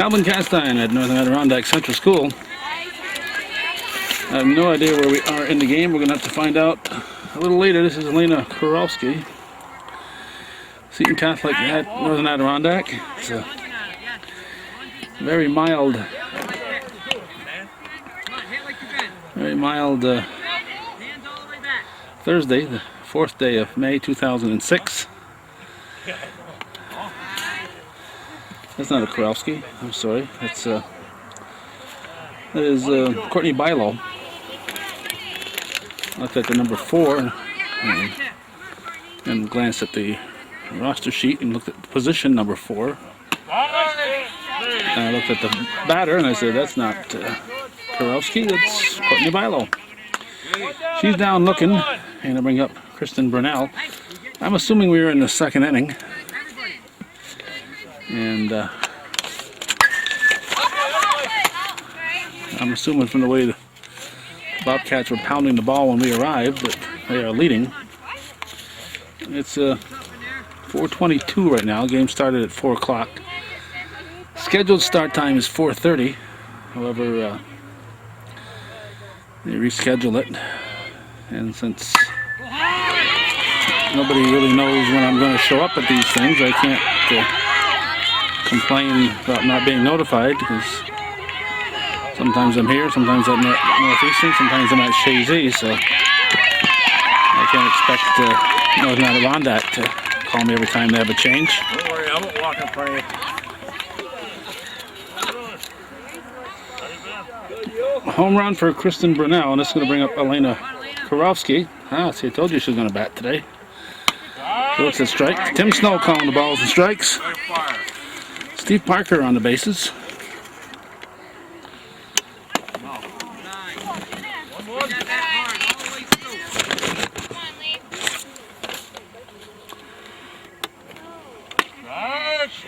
Calvin Castine at Northern Adirondack Central School. I have no idea where we are in the game. We're going to have to find out a little later. This is Elena Kurowski. Seton Catholic at Northern Adirondack. It's a very mild Thursday, the 4th day of May 2006. That's not a Kurowski. I'm sorry. That is Courtney Bilo. Looked at the number 4 and glanced at the roster sheet and looked at the position number 4. And I looked at the batter and I said, that's not Kurowski, that's Courtney Bilo. She's down looking, and I bring up Kristen Burnell. I'm assuming we were in the 2nd inning. And I'm assuming from the way the Bobcats were pounding the ball when we arrived that they are leading. It's 4:22 right now. Game started at 4 o'clock. Scheduled start time is 4:30. However, they reschedule it. And since nobody really knows when I'm going to show up at these things, I can't complain about not being notified, because sometimes I'm here, sometimes I'm at Northeastern, sometimes I'm at Shazy, so I can't expect Northern Adirondack to call me every time they have a change. Don't worry, I won't walk in front of you. Home run for Kristen Burnell, and this is going to bring up Elena Kurowski. See, I told you she was going to bat today. So it's a strike. Tim Snow calling the balls and strikes. Steve Parker on the bases.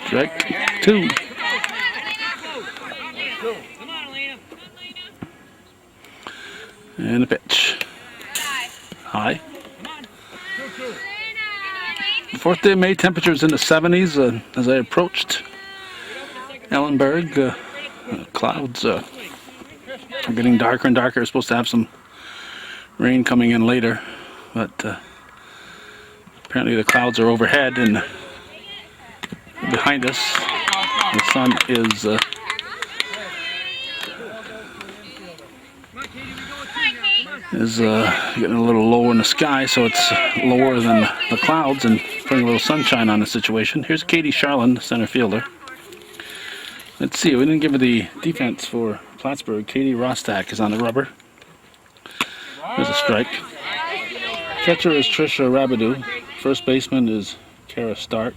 Strike 2. And a pitch. High. The 4th day of May, temperatures in the 70s as I approached Ellenberg. Clouds are getting darker and darker. We're supposed to have some rain coming in later, but apparently the clouds are overhead and behind us. The sun is getting a little lower in the sky, so it's lower than the clouds and putting a little sunshine on the situation. Here's Katie Charlin, center fielder. Let's see, we didn't give her the defense for Plattsburgh. Katie Rostak is on the rubber. There's a strike. Catcher is Trisha Rabidou. First baseman is Kara Stark.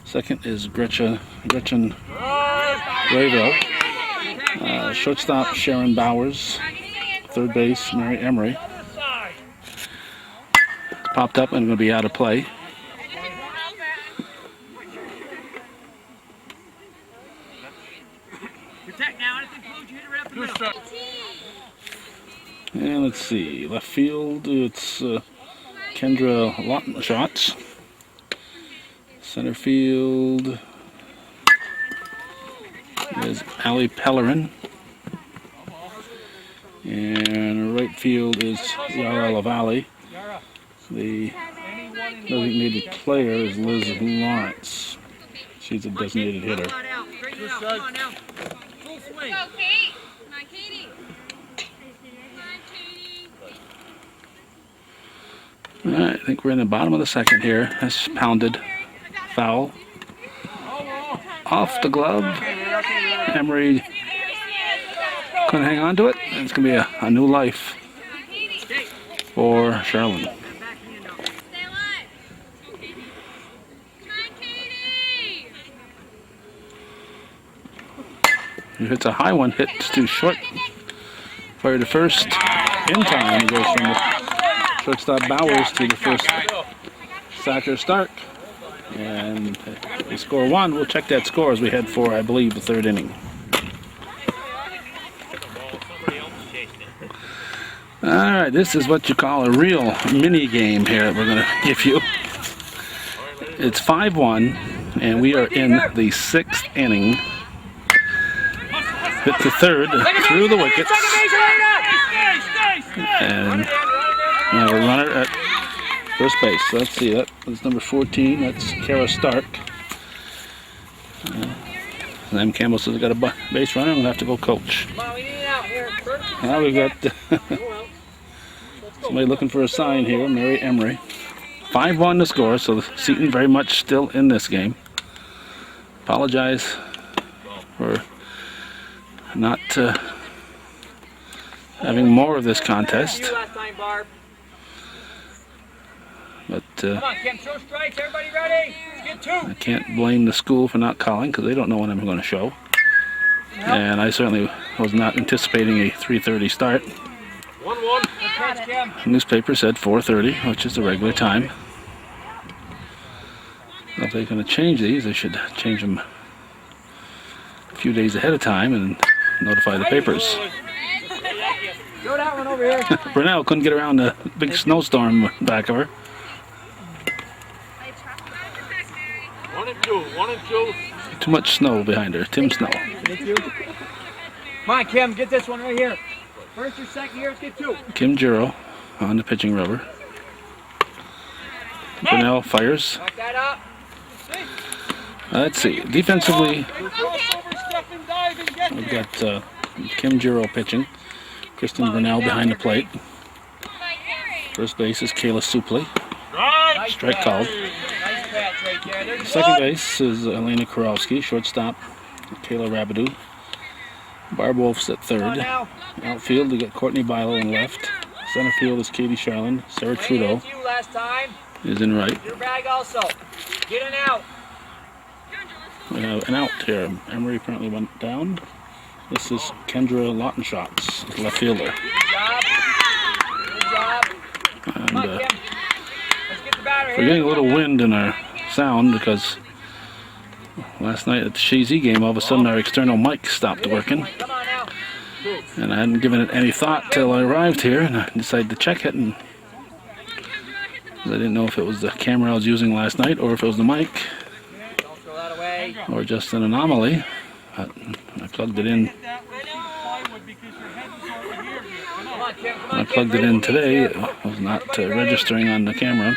Second is Gretchen Rayville. Shortstop Sharon Bowers. Third base Mary Emery. It's popped up and going to be out of play. And let's see, left field, it's Kendra Lawton shots. Center field is Allie Pellerin. And right field is Yara LaValle. The designated player is Liz Lawrence. She's a designated hitter. Alright, I think we're in the bottom of the 2nd here. That's pounded. Foul. Off the glove. Emery couldn't hang on to it. And it's going to be a new life for Charlene. If it's a high one, hit too short. Fire to first in time. It goes from the shortstop Bowers to the first Sacker Stark. And they score 1. We'll check that score as we head for, I believe, the 3rd inning. Alright, this is what you call a real mini game here that we're going to give you. It's 5-1, and we are in the 6th inning. Hit to third, through the wickets. And now a runner at first base. So let's see, that was number 14. That's Kara Stark. And then Campbell says, I got a base runner. I'm going to have to go coach. Now we've got somebody looking for a sign here, Mary Emery. 5-1 the score, so Seton very much still in this game. Apologize for not having more of this contest. But I can't blame the school for not calling because they don't know when I'm going to show. And I certainly was not anticipating a 3:30 start. 1-1. The newspaper said 4:30, which is the regular time. If they're going to change these, they should change them a few days ahead of time and notify the papers. Brunel couldn't get around the big snowstorm back of her. 1 and 2. 1 and 2. Too much snow behind her. Tim Snow. Come on, Kim, get this one right here. First or second here, let's get 2. Kim Giro on the pitching rubber. Brunel fires. Back that up. Let's see. Defensively, we've got Kim Giro pitching. Kristen Brunel behind the plate. First base is Kayla Supley. Strike called. Second base is Elena Kurowski. Shortstop, Kayla Rabidou. Barb Wolf's at third. Outfield, we got Courtney Bilo in left. Center field is Katie Charlin. Sarah Trudeau is in right. Your bag also. Get an out. We have an out here. Emery apparently went down. This is Kendra Lautenschatz, left fielder. Good job. Good job. Come on, And Kim. Let's get the batter we're getting a little wind in our sound because last night at the Shazy game, all of a sudden our external mic stopped working. Come on now. And I hadn't given it any thought till I arrived here, and I decided to check it, and I didn't know if it was the camera I was using last night or if it was the mic Don't throw that away. or just an anomaly. But I plugged it in. Come on, Kim. Come When I on, plugged it in today, it was not registering on the camera.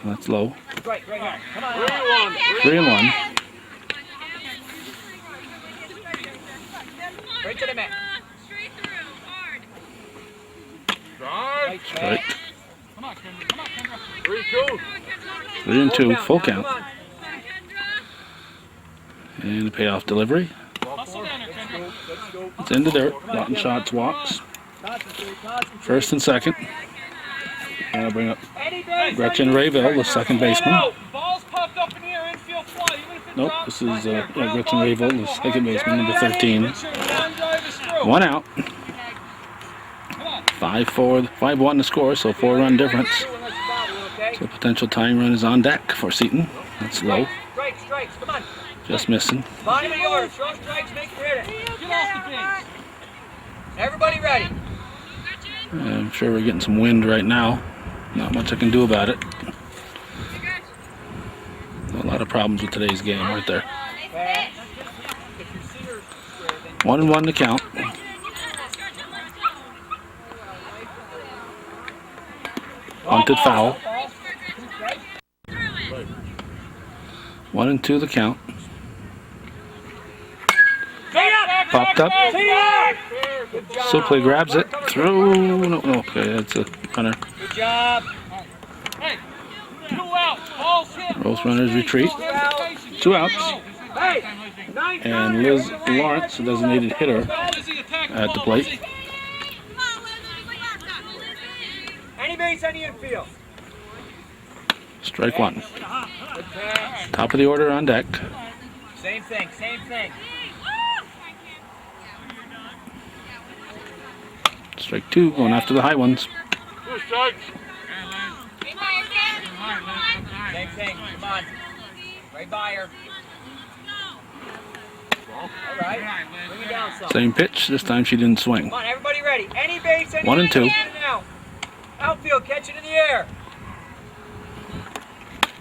That's low. Right here. Come on. 3-1. 3-1. Right to the mat. Drive. Strike. 3-2. 3-2. Full count. Come on. And a payoff delivery. It's in the dirt. Lautenschatz walks. First and second. And I'll bring up Gretchen Rayville, the second baseman. Nope, this is Gretchen Rayville, the second baseman, number 13. 1 out. 5-1 the score, so 4-run difference. So potential tying run is on deck for Seton. That's low. Strikes, come on. Just missing. Bottom of the order. Throw strikes, make her hit it. Get off the base. Everybody ready. I'm sure we're getting some wind right now. Not much I can do about it. A lot of problems with today's game right there. 1-1 to count. Bunted foul. 1-2 the count. Popped up. Supley grabs it. Through. No, okay, that's a runner. Good job. Both runners retreat. 2 outs. And Liz Lawrence, a designated hitter, at the plate. Any base on the infield. Strike 1. Top of the order on deck. Same thing. Strike 2, going after the high ones. 2 strikes. Same thing. Come on. Right by her. All right. Bring it down some. Same pitch. This time she didn't swing. Come on, everybody ready. Any base, any 1 and 2. out. Outfield, catch it in the air.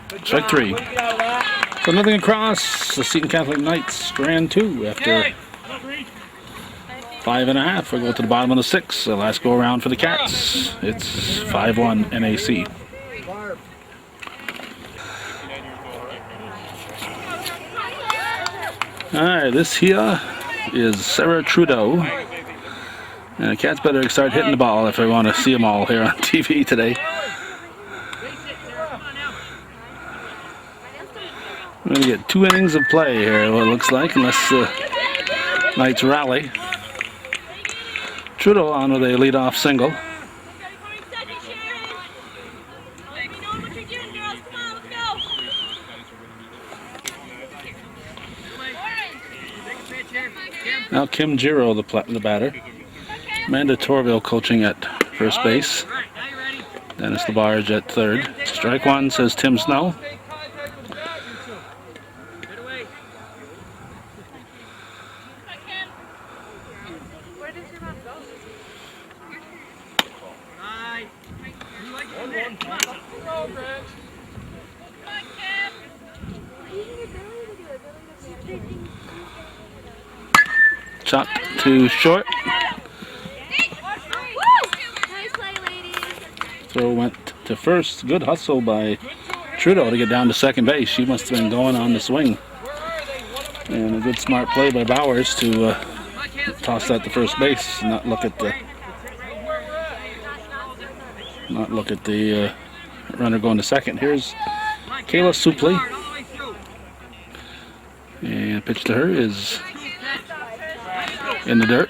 Good Strike job. 3. What do you get out of that? So nothing across. The Seton Catholic Knights strand 2 after 5.5. We'll go to the bottom of the 6th. The last go around for the Cats. It's 5-1 NAC. Alright, this here is Sarah Trudeau. And the Cats better start hitting the ball if they want to see them all here on TV today. We're going to get 2 innings of play here, what it looks like, unless the Knights rally. Trudeau on with a leadoff single. Now Kim Giro, the batter. Amanda Torville coaching at first base. Dennis LaBarge at third. Strike 1, says Tim Snow. Chopped to short. Throw went to first. Good hustle by Trudeau to get down to second base. She must have been going on the swing. And a good smart play by Bowers to toss that to first base, not look at the runner going to second. Here's Kayla Supley. And pitch to her is in the dirt.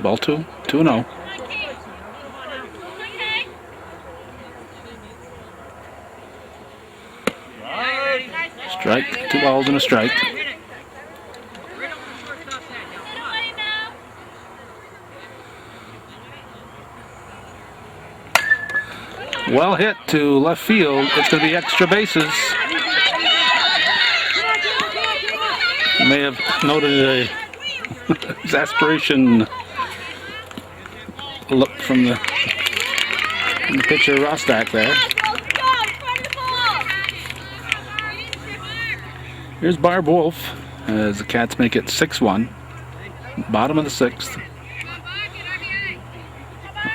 Ball 2, 2-0. Strike, 2 balls and a strike. Well hit to left field. It's going to be extra bases. You may have noted a exasperation look from the pitcher Rostak there. Here's Barb Wolf as the Cats make it 6-1. Bottom of the 6th.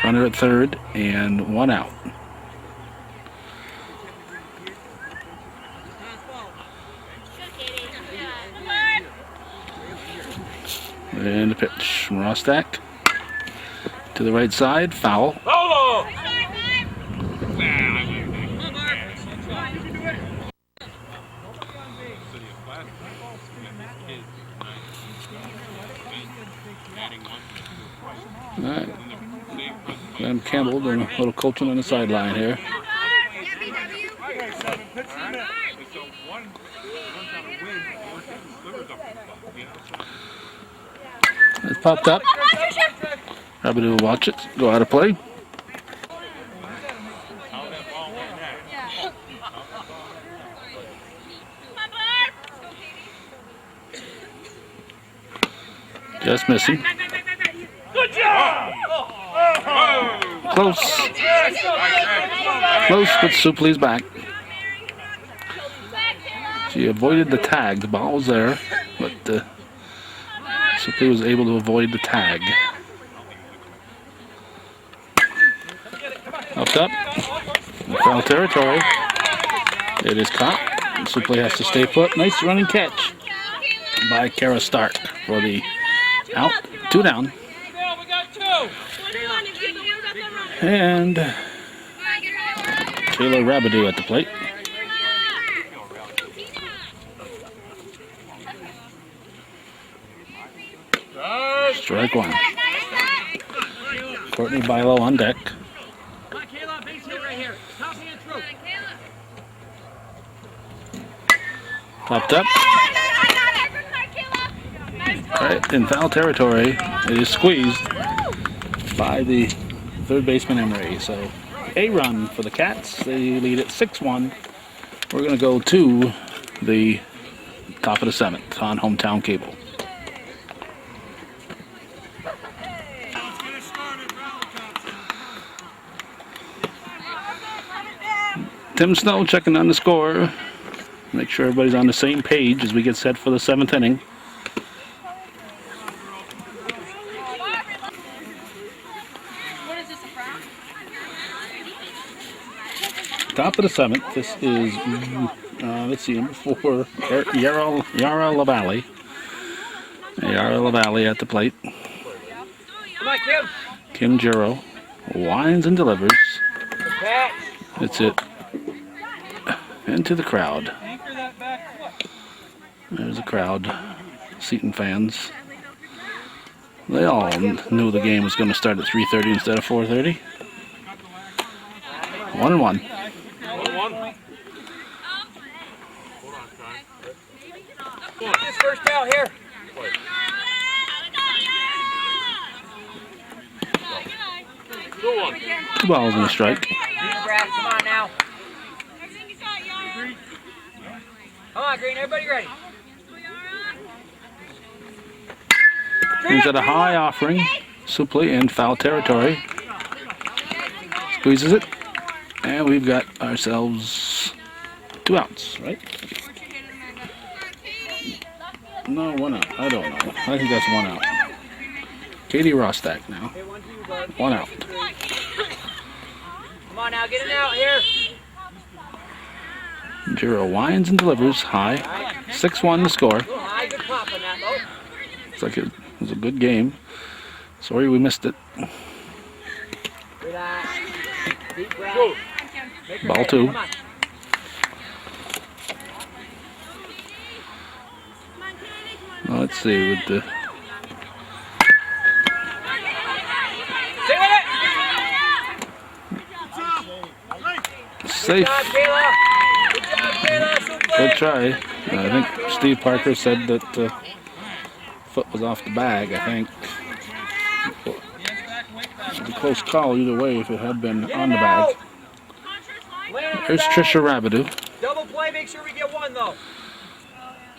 Runner at third and 1 out. And the pitch from Rostak to the right side, foul. Alright. Glenn Campbell doing a little coaching on the sideline here. It's popped up. Probably will watch it. Go out of play. Just missing. Close. Close, but Supley's back. She avoided the tag. The ball was there, but Supley was able to avoid the tag. Up up. In foul territory. It is caught. Supley has to stay put. Nice running catch by Kara Stark for the out. 2 down. And Kayla Rabidou at the plate. Strike 1. Courtney Bilo on deck. Popped up. Alright, in foul territory. It is squeezed by the third baseman Emery. So a run for the Cats. They lead at 6-1. We're going to go to the top of the 7th on Hometown Cable. Tim Snow checking on the score. Make sure everybody's on the same page as we get set for the 7th inning. Top of the 7th. This is, let's see, number 4, Yara LaValle. Yara LaValle at the plate. Come on, Kim. Kim Juro winds and delivers. That's it. Into the crowd. There's a crowd. Seton fans. They all knew the game was going to start at 3:30 instead of 4:30. 1-1. This first out here. Two balls and a strike. Come on now. Come on, Green. Everybody ready? He's at a high offering. Supli in foul territory. Squeezes it. And we've got ourselves 2 outs, right? No, 1 out. I don't know. I think that's 1 out. Katie Rostak now. 1 out. Come on now, get it out here. Juro winds and delivers high. 6-1 the score. High, good pop on that, Mo. Looks like it was a good game. Sorry we missed it. Relax. Deep breath. Ball 2. Come on. Well, let's see with the Stay with it. safe. Good job, Kayla. Good job, Kayla. Good try. I think Steve Parker said that foot was off the bag, I think. It was a close call either way if it had been on the bag. Here's Trisha Rabideau. Double play, make sure we get 1 though.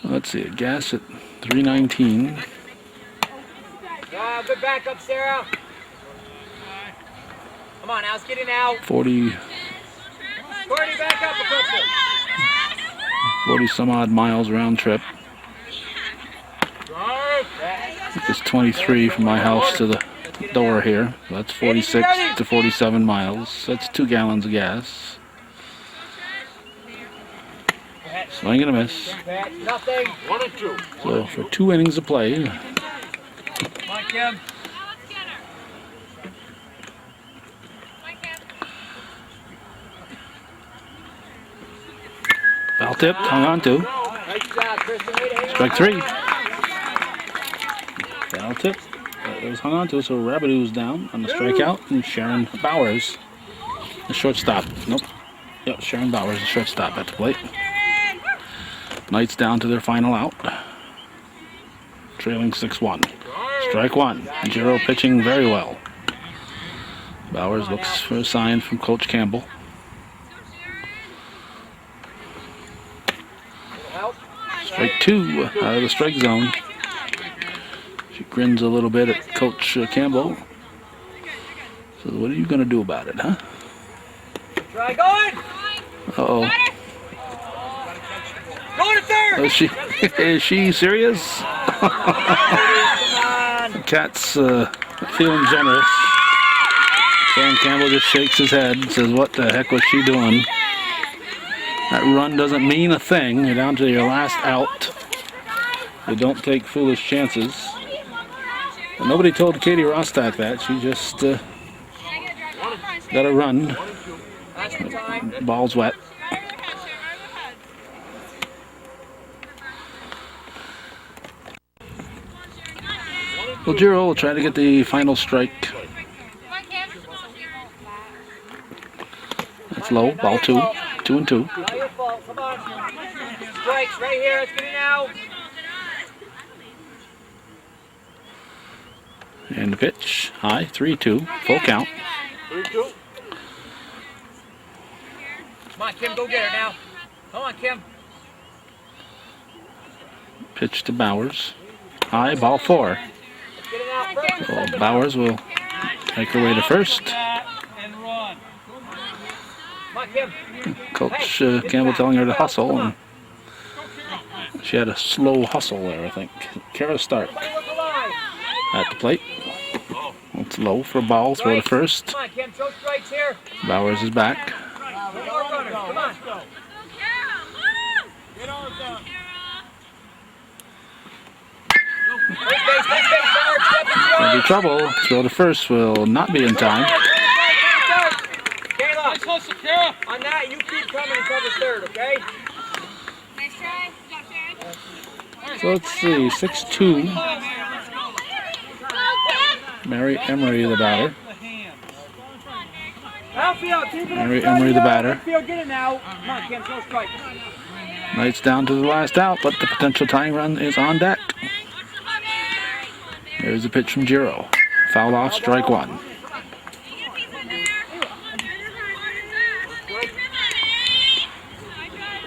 Let's see, a gas at 319. Good backup, Sarah. Come on, now let's get it out. 40 back up a couple. 40 some odd miles round trip. It's 23 from my house to the door here. So that's 46 to 47 miles. That's 2 gallons of gas. Swing and a miss. Nothing. 1 and 2. So for 2 innings of play, Come on, Kim. foul tip, hung on to. Nice job, Kristen. Way to hang Strike on. 3. Foul tip. It was hung on to, so Rabideau was down on the strikeout, and Sharon Bowers, the shortstop. Nope. Yep, Sharon Bowers, the shortstop at the plate. Knights down to their final out. Trailing 6-1. Strike 1. Juro pitching very well. Bowers looks for a sign from Coach Campbell. Strike 2 out of the strike zone. She grins a little bit at Coach Campbell. Says, what are you going to do about it, huh? Try going. Uh-oh. Go to third. Is she serious? Come on. Cat's feeling generous. Sam Campbell just shakes his head and says, what the heck was she doing? That run doesn't mean a thing. You're down to your last out. You don't take foolish chances. And nobody told Katie Rostak that. She just got a run. Ball's wet. Well, Juro will try to get the final strike. That's low. Ball 2. 2 and 2. Not your fault. Come on. Strikes right here. Let's get it out. And the pitch. High. 3-2. Full count. 3-2. Come on, Kim. Go get her now. Come on, Kim. Pitch to Bowers. High, ball 4. Get it out first. So Bowers will make her way to first. And run. Come on, Kim. Coach Campbell telling her to hustle, and she had a slow hustle there, I think. Kara Stark Look alive. at the plate. It's low for a ball, throw to first. Come on, Kim. Throw strikes here. Bowers is back. One more runner. Come on. Get on down. First base, Bernard, step and throw. There'll be trouble. Throw to first will not be in time. Kayla, on that, you keep coming and cover third, okay? Nice try. Got So let's see, 6-2. Mary Emery, the batter. Outfield, keep it Mary Emery, the batter. Outfield, get it now. Come on, Kim, throw strike. Knights down to the last out, but the potential tying run is on deck. There's a pitch from Giro. Fouled off, strike 1.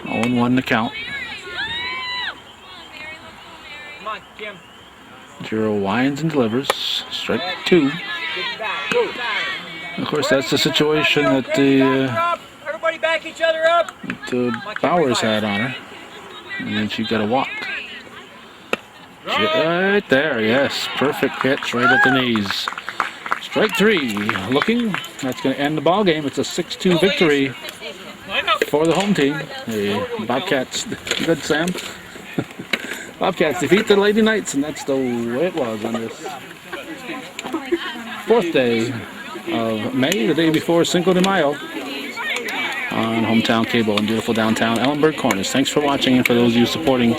0-1 to count. Come on, Kim. Giro winds and delivers. Strike 2. Get back. Go. Of course, that's the situation that the Everybody back each other up. Bowers had on her. And then she got a walk. Right there, yes. Perfect pitch right at the knees. Strike 3. Looking. That's going to end the ball game. It's a 6-2 victory for the home team. The Bobcats. Good, Sam. Bobcats defeat the Lady Knights, and that's the way it was on this 4th day of May, the day before Cinco de Mayo, on Hometown Cable in beautiful downtown Ellenburg Corners. Thanks for watching, and for those of you supporting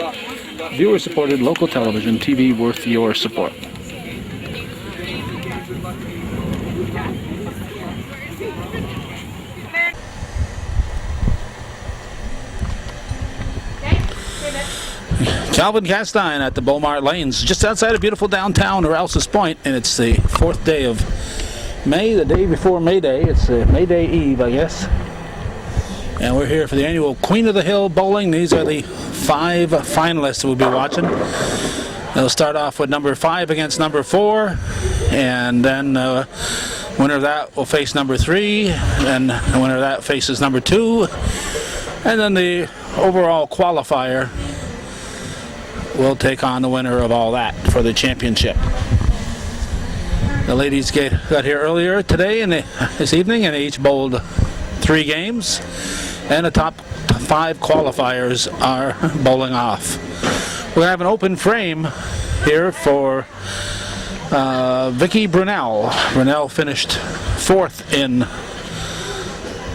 viewer-supported local television, TV worth your support. Calvin Castine at the Beaumont Lanes, just outside of beautiful downtown Rouse's Point, and it's the 4th day of May, the day before May Day. It's May Day Eve, I guess. And we're here for the annual Queen of the Hill Bowling. These are the 5 finalists we'll be watching. They'll start off with number 5 against number 4, and then winner of that will face number 3, and the winner of that faces number 2, and then the overall qualifier will take on the winner of all that for the championship. The ladies got here earlier today and this evening, and they each bowled 3 games, and the top 5 qualifiers are bowling off. We have an open frame here for Vicky Brunel. Brunel finished 4th in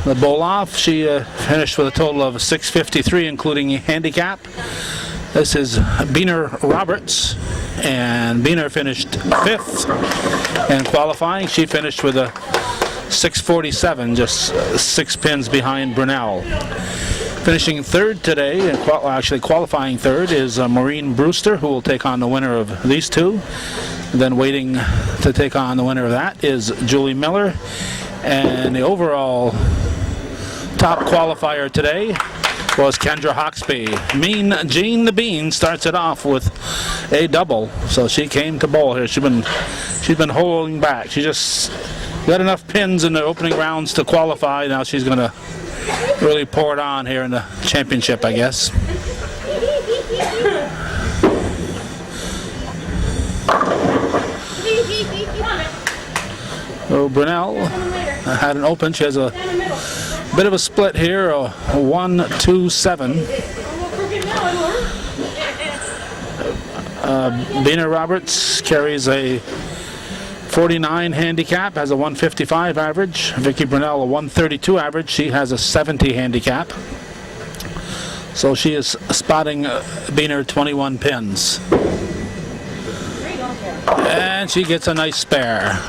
the bowl off. She finished with a total of 653, including handicap. This is Beaner Roberts, and Beaner finished 5th in qualifying. She finished with a 647, just 6 pins behind Brunel. Finishing 3rd today, and actually qualifying 3rd, is Maureen Brewster, who will take on the winner of these 2. And then waiting to take on the winner of that is Julie Miller. And the overall top qualifier today was Kendra Hawksby. Mean Jean the Bean starts it off with a double, so she came to bowl here. She's been holding back. She just got enough pins in the opening rounds to qualify. Now she's going to really pour it on here in the championship, I guess. So Brunel had an open. She has a bit of a split here, a 1-2-7. Beaner Roberts carries a 49 handicap, has a 155 average. Vicky Brunel a 132 average. She has a 70 handicap. So she is spotting Beaner 21 pins. And she gets a nice spare.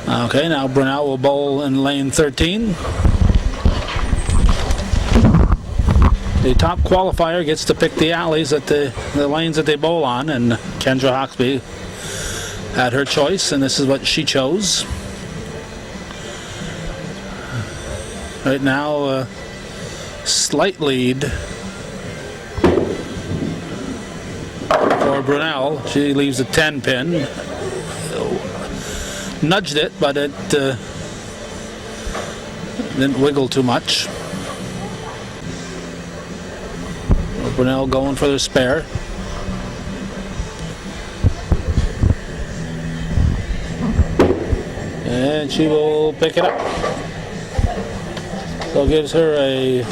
Okay, now Brunel will bowl in lane 13. The top qualifier gets to pick the alleys at the lanes that they bowl on, and Kendra Hawksby had her choice, and this is what she chose. Right now, slight lead Brunel. She leaves a 10 pin. Nudged it, but it didn't wiggle too much. Brunel going for the spare. And she will pick it up. So it gives her a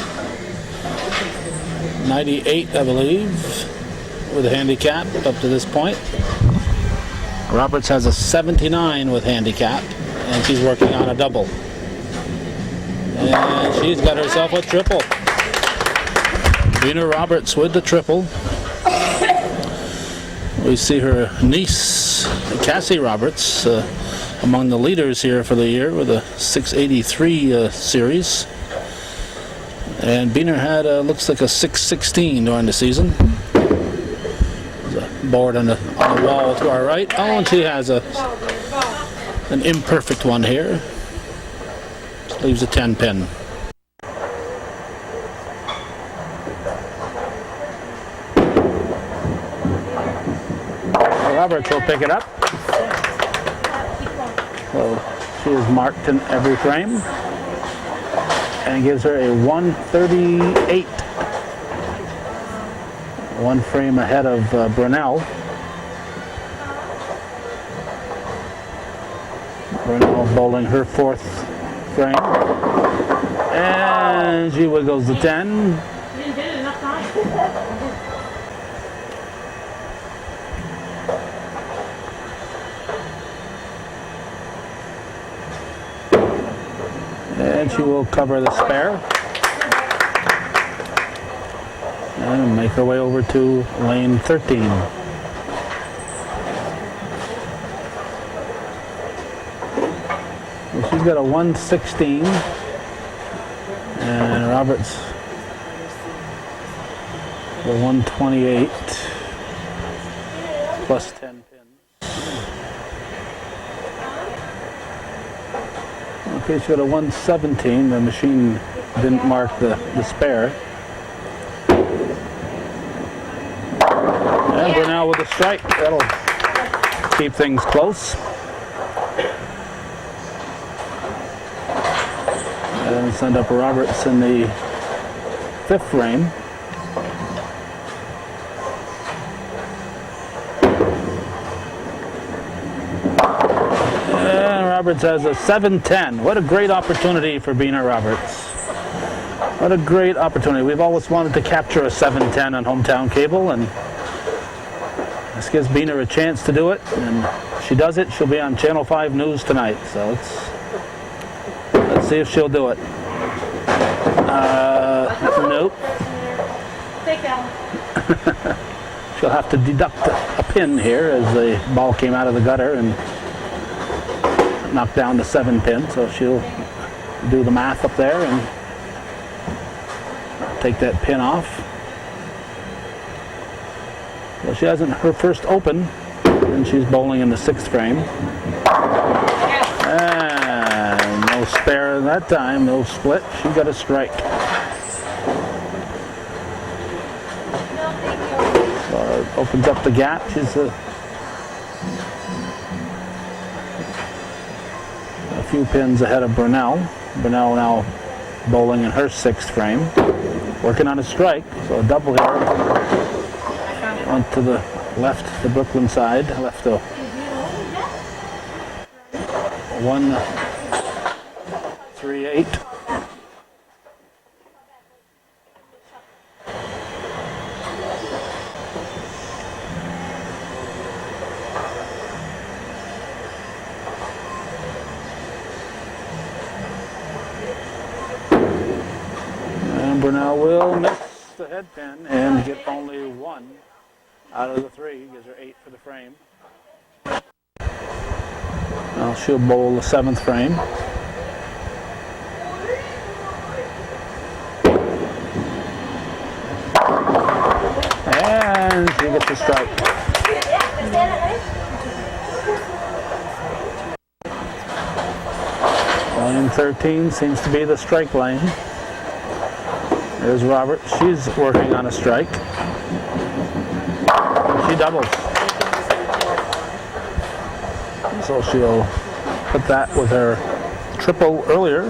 98, I believe, with a handicap up to this point. Roberts has a 79 with handicap, and she's working on a double. And she's got herself a triple. Bina Roberts with the triple. We see her niece, Cassie Roberts, among the leaders here for the year with a 683 series. And Bina had looks like a 616 during the season. There's a board on the wall to our right. Oh, and she has an imperfect one here. Leaves a 10 pin. Roberts will pick it up. So she is marked in every frame and gives her a 138. One frame ahead of Brunel. Brunel bowling her 4th frame. And she wiggles the 10. And she will cover the spare and make her way over to lane 13. Well, she's got a 116 and Roberts the 128 plus 10 pins. Okay, she's got a 117. The machine didn't mark the spare. And we're now with a strike. That'll keep things close. And send up Roberts in the 5th frame. Roberts has a 710. What a great opportunity for Bina Roberts. What a great opportunity. We've always wanted to capture a 710 on Hometown Cable, and this gives Bina a chance to do it. And if she does it, she'll be on Channel 5 News tonight. So let's see if she'll do it. Nope. Take that one. She'll have to deduct a pin here as the ball came out of the gutter and knocked down the 7 pin, so she'll do the math up there and take that pin off. Well, she hasn't her first open, and she's bowling in the 6th frame. And no spare that time, no split. She got a strike. So it opens up the gap. She's a few pins ahead of Brunel. Brunel now bowling in her 6th frame. Working on a strike, so a double here. Went to the left, the Brooklyn side. Left a 138. Brunel will miss the head pin and get only 1 out of the 3. Gives her 8 for the frame. Now she'll bowl the 7th frame. And she gets a strike. Lane 13 seems to be the strike lane. There's Robert. She's working on a strike. She doubles. So she'll put that with her triple earlier.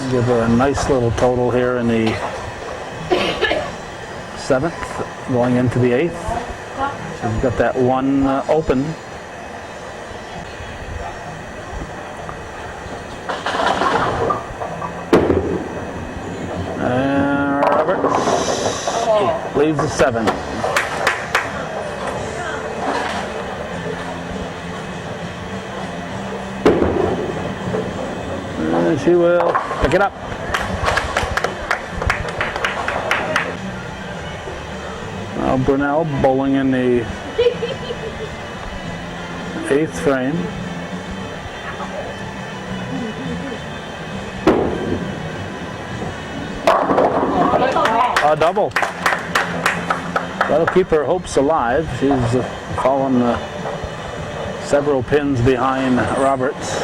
Give her a nice little total here in the 7th, going into the 8th. She's got that one open. And Roberts leaves the 7. And she will pick it up. Now Brunel bowling in the 8th frame. A double. That'll keep her hopes alive. She's fallen several pins behind Roberts.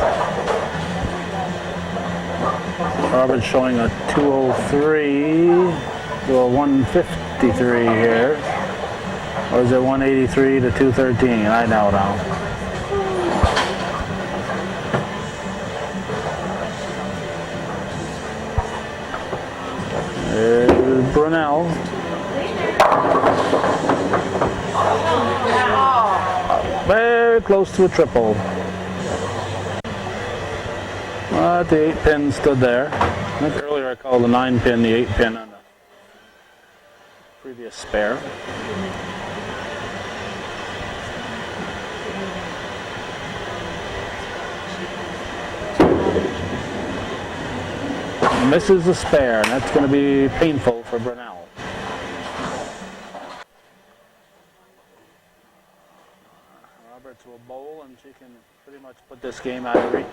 Roberts showing a 203 to a 153 here. Or is it 183 to 213? I don't know. There's Brunel. Very close to a triple. The 8 pin stood there. I think earlier I called the 9 pin the 8 pin on the previous spare. Misses the spare, and that's going to be painful for Brunel. Roberts will bowl, and she can pretty much put this game out of reach.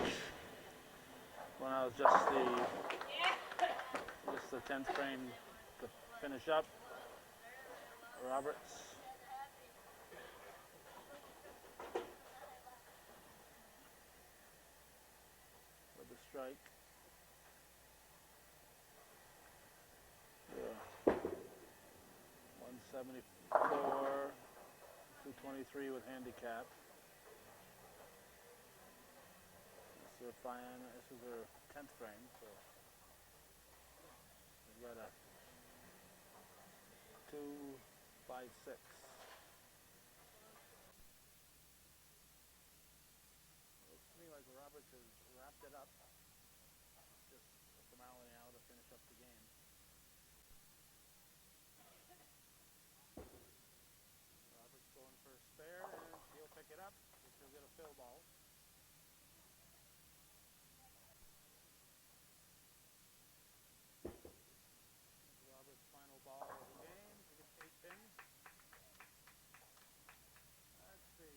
Brunel's just the 10th frame to finish up. Roberts. With the strike. 174, 223 with handicap. This is her 10th frame, so we've got a 256. Looks to me like Roberts has wrapped it up. Just a formality now to finish up the game. Roberts going for a spare, and she'll pick it up. She'll get a fill ball. Roberts' final ball of the game. She gets 8 pins. Let's see.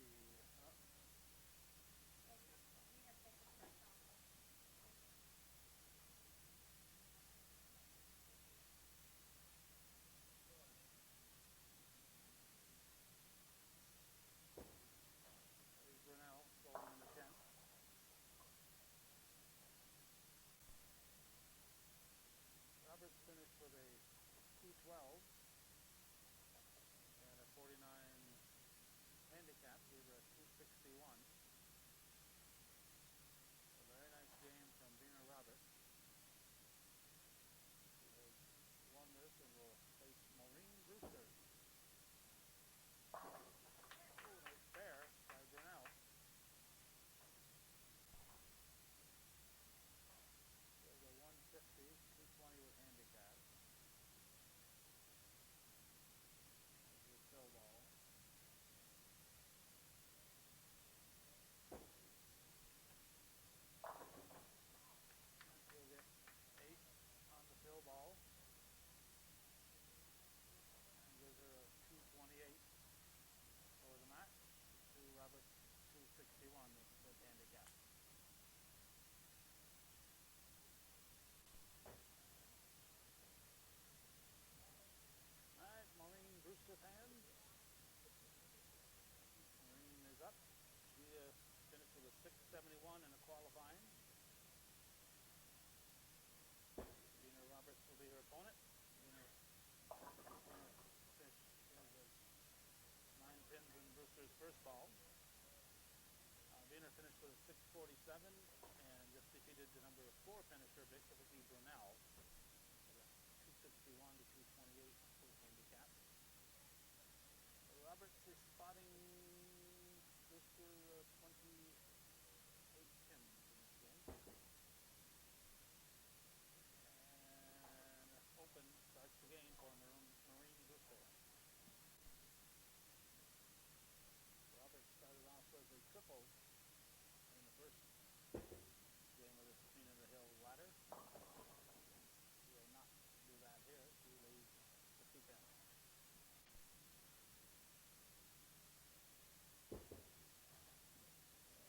Brunel bowling in the 10th. Roberts finished with a 212 and a 49 handicap, gave her a 261. A very nice game from Dina Roberts. She has won this and will face Maureen Brewster. Oh, nice spare by Brunel. There's a 150, 220 with handicap. There's a fill ball. She'll get 8 on the fill ball. And gives her a 228 for the match. To Roberts 261 with handicap. Alright, Maureen Brewster's hands. Maureen is up. She finished with a 671 in a qualifying. Dina Roberts will be her opponent. Dina finished 9 pins in Brewster's first ball. 47 and just defeated the number 4 finisher, Vicky Brunel, 261 to 228 full handicap. Roberts is spotting close to 28 pins in this game. And Open starts the game for Marine Brewster. Roberts started off with a triple in the first game of this Queen of the Hill ladder. She will not do that here. She leaves the 2 pins.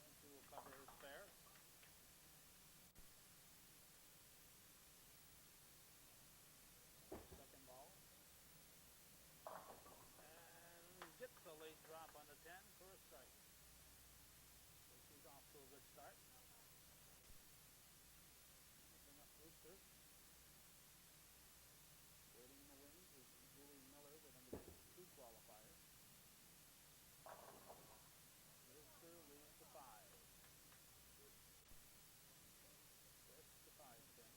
And she will cover her spare. Second ball. And gets a late drop on the 10 for a strike. So she's off to a good start. Moving up Brewster. Waiting in the wings is Julie Miller, the number 2 qualifier. Brewster leads the 5. That's the 5 pin.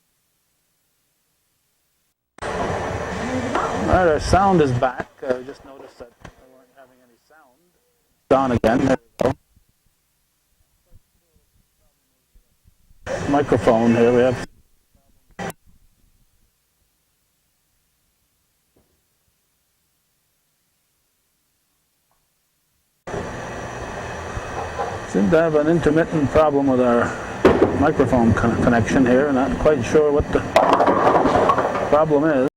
Alright, our sound is back. Just noticed that we weren't having any sound. Gone again. There we go. Microphone here. We have. Seem to have an intermittent problem with our microphone connection here. Not quite sure what the problem is.